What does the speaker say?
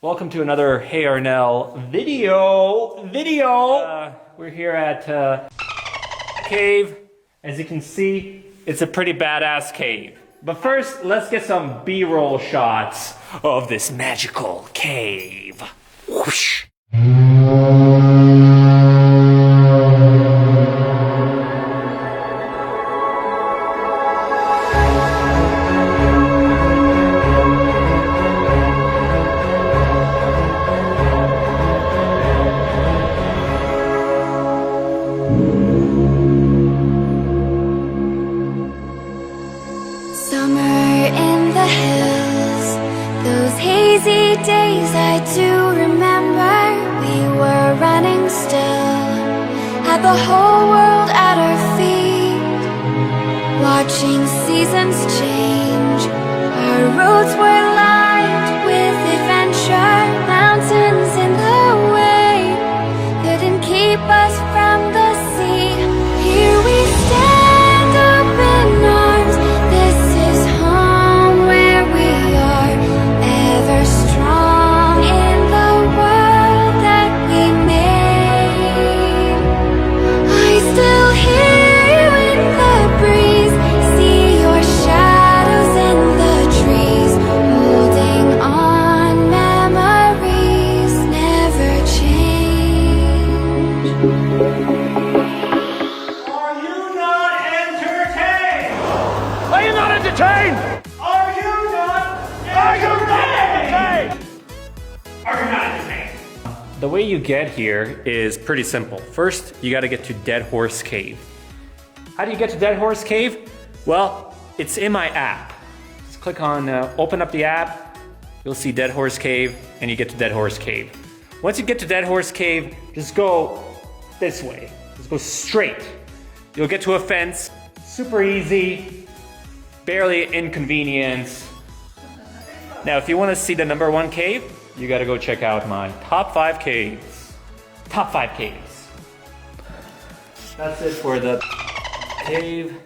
Welcome to another Hey Arnel video. We're here at cave. As you can see, it's a pretty badass cave. But first, let's get some B-roll shots of this magical cave. Whoosh. Summer in the hills, those hazy days I do remember. We were running still, had the whole world at our feet, watching seasons change. Our roads were lined with adventure, mountains in the way couldn't keep us from the sea. Here we stand, open arms. This is home where we are, ever strong in the world that we made. I still hear you in the breeze, see your shadows in the trees, holding on, memories never change. Are you not entertained? Are you not entertained? Are you not entertained? Are you not entertained? The way you get here is pretty simple. First, you gotta get to Dead Horse Cave. How do you get to Dead Horse Cave? Well, it's in my app. Just click on open up the app, you'll see Dead Horse Cave, and you get to Dead Horse Cave. Once you get to Dead Horse Cave, just go this way. Just go straight. You'll get to a fence, super easy, barely inconvenience. Now, if you want to see the #1 cave, you got to go check out my top 5 caves. Top 5 caves. That's it for the cave.